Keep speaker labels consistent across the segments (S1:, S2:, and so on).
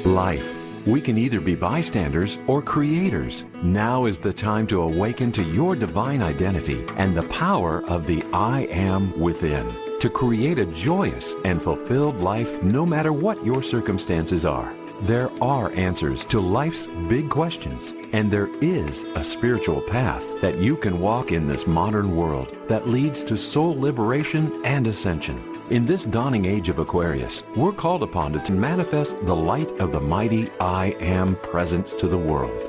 S1: Life. We can either be bystanders or creators. Now is the time to awaken to your divine identity and the power of the I Am within, to create a joyous and fulfilled life no matter what your circumstances are. There are answers to life's big questions, and there is a spiritual path that you can walk in this modern world that leads to soul liberation and ascension. In this dawning age of Aquarius, we're called upon to manifest the light of the mighty I Am presence to the world.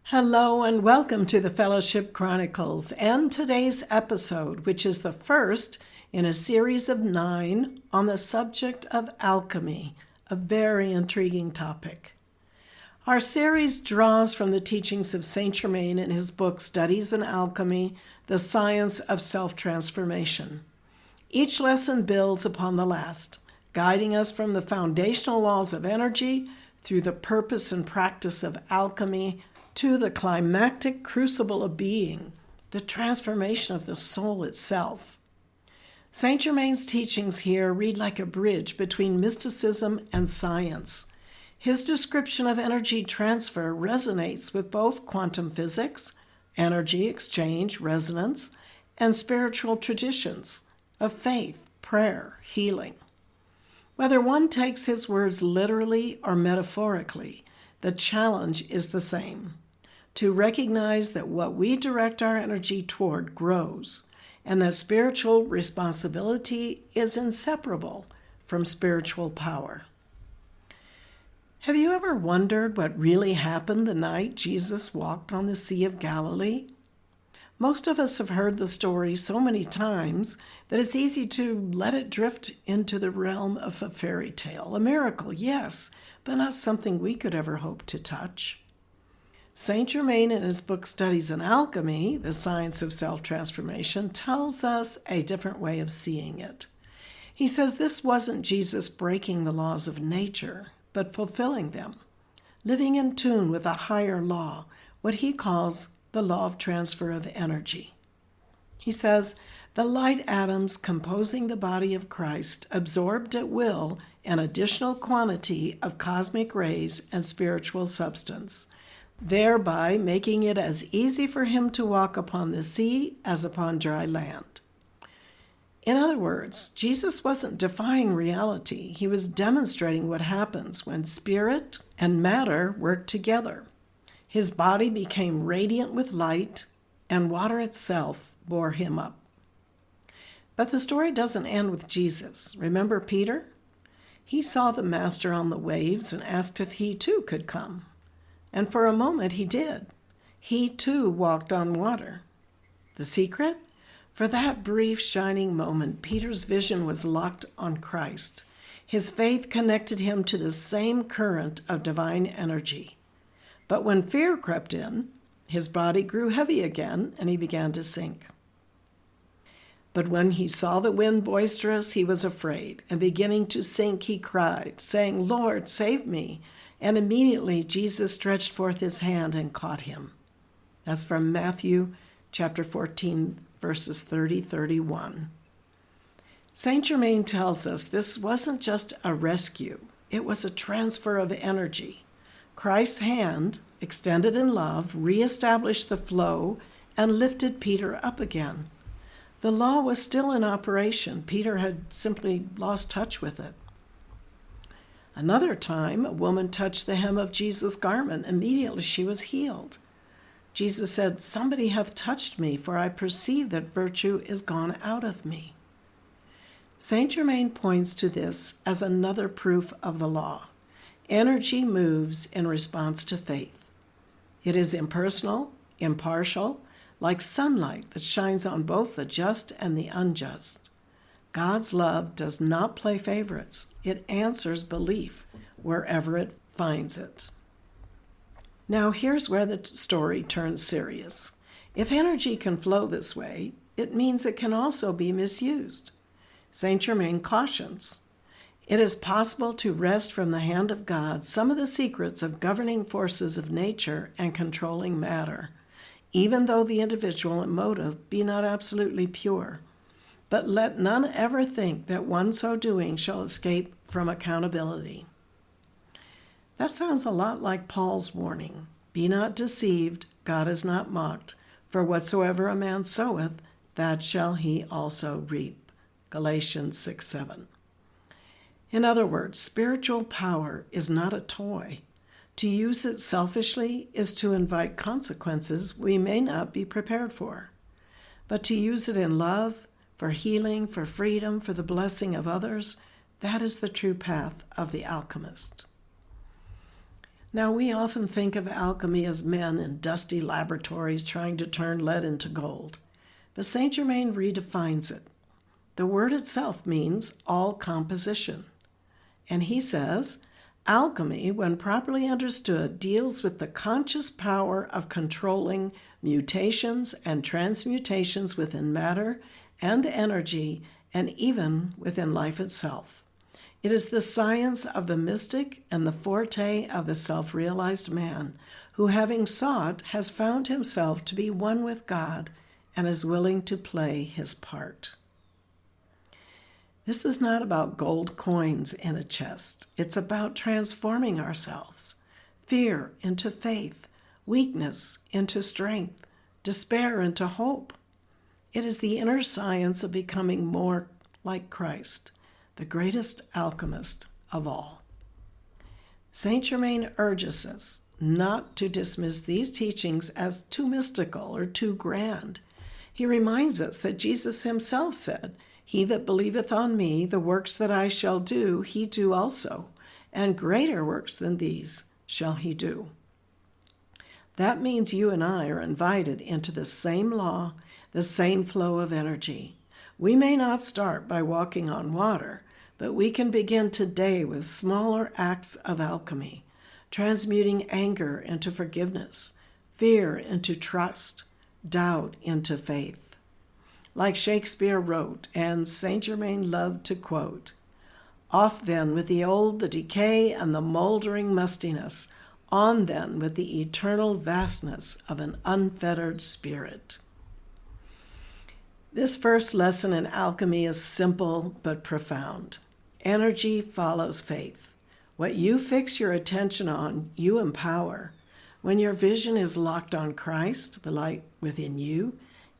S2: Hello and welcome to the Fellowship Chronicles and today's episode, which is the first in a series of 9 on the subject of alchemy, a very intriguing topic. Our series draws from the teachings of Saint Germain in his book Studies in Alchemy, The Science of Self-Transformation. Each lesson builds upon the last, guiding us from the foundational laws of energy through the purpose and practice of alchemy to the climactic crucible of being, the transformation of the soul itself. Saint Germain's teachings here read like a bridge between mysticism and science. His description of energy transfer resonates with both quantum physics, energy exchange, resonance, and spiritual traditions of faith, prayer, healing. Whether one takes his words literally or metaphorically, the challenge is the same: to recognize that what we direct our energy toward grows, and that spiritual responsibility is inseparable from spiritual power. Have you ever wondered what really happened the night Jesus walked on the Sea of Galilee? Most of us have heard the story so many times that it's easy to let it drift into the realm of a fairy tale. A miracle, yes, but not something we could ever hope to touch. Saint Germain, in his book Studies in Alchemy, The Science of Self-Transformation, tells us a different way of seeing it. He says this wasn't Jesus breaking the laws of nature, but fulfilling them, living in tune with a higher law, what he calls the law of transfer of energy. He says, the light atoms composing the body of Christ absorbed at will an additional quantity of cosmic rays and spiritual substance, thereby making it as easy for him to walk upon the sea as upon dry land. In other words, Jesus wasn't defying reality. He was demonstrating what happens when spirit and matter work together. His body became radiant with light, and water itself bore him up. But the story doesn't end with Jesus. Remember Peter? He saw the Master on the waves and asked if he too could come. And for a moment he did. He too walked on water. The secret? For that brief shining moment, Peter's vision was locked on Christ. His faith connected him to the same current of divine energy. But when fear crept in, his body grew heavy again and he began to sink. But when he saw the wind boisterous, he was afraid, and beginning to sink, he cried, saying, "Lord, save me." And immediately Jesus stretched forth his hand and caught him. That's from Matthew chapter 14, verses 30-31. Saint Germain tells us this wasn't just a rescue. It was a transfer of energy. Christ's hand, extended in love, reestablished the flow and lifted Peter up again. The law was still in operation. Peter had simply lost touch with it. Another time, a woman touched the hem of Jesus' garment. Immediately she was healed. Jesus said, "Somebody hath touched me, for I perceive that virtue is gone out of me." Saint Germain points to this as another proof of the law. Energy moves in response to faith. It is impersonal, impartial, like sunlight that shines on both the just and the unjust. God's love does not play favorites. It answers belief wherever it finds it. Now here's where the story turns serious. If energy can flow this way, it means it can also be misused. Saint Germain cautions, it is possible to wrest from the hand of God some of the secrets of governing forces of nature and controlling matter, even though the individual and motive be not absolutely pure. but let none ever think that one so doing shall escape from accountability. That sounds a lot like Paul's warning. Be not deceived, God is not mocked, for whatsoever a man soweth, that shall he also reap. Galatians 6:7. In other words, spiritual power is not a toy. To use it selfishly is to invite consequences we may not be prepared for. But to use it in love, for healing, for freedom, for the blessing of others, that is the true path of the alchemist. Now, we often think of alchemy as men in dusty laboratories trying to turn lead into gold. But Saint Germain redefines it. The word itself means all composition. And he says, alchemy, when properly understood, deals with the conscious power of controlling mutations and transmutations within matter and energy, and even within life itself. It is the science of the mystic and the forte of the self-realized man, who, having sought, has found himself to be one with God and is willing to play his part. This is not about gold coins in a chest. It's about transforming ourselves, fear into faith, weakness into strength, despair into hope. It is the inner science of becoming more like Christ, the greatest alchemist of all. Saint Germain urges us not to dismiss these teachings as too mystical or too grand. He reminds us that Jesus himself said, "He that believeth on me, the works that I shall do, he do also, and greater works than these shall he do." That means you and I are invited into the same law, the same flow of energy. We may not start by walking on water, but we can begin today with smaller acts of alchemy, transmuting anger into forgiveness, fear into trust, doubt into faith. Like Shakespeare wrote, and Saint Germain loved to quote, "Off then with the old, the decay, and the moldering mustiness, on then with the eternal vastness of an unfettered spirit." This first lesson in alchemy is simple but profound. Energy follows faith. What you fix your attention on, you empower. When your vision is locked on Christ, the light within you,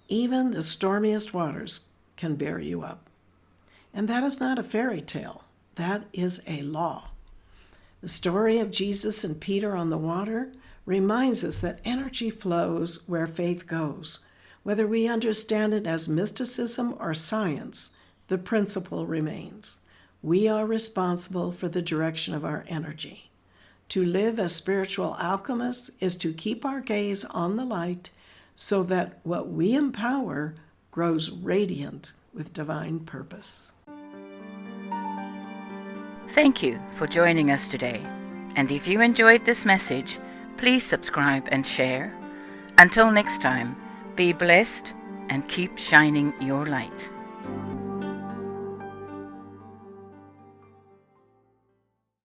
S2: even the stormiest waters can bear you up. And that is not a fairy tale. That is a law. The story of Jesus and Peter on the water reminds us that energy flows where faith goes. Whether we understand it as mysticism or science, the principle remains. We are responsible for the direction of our energy. To live as spiritual alchemists is to keep our gaze on the light so that what we empower grows radiant with divine purpose.
S3: Thank you for joining us today. And if you enjoyed this message, please subscribe and share. Until next time, be blessed and keep shining your light.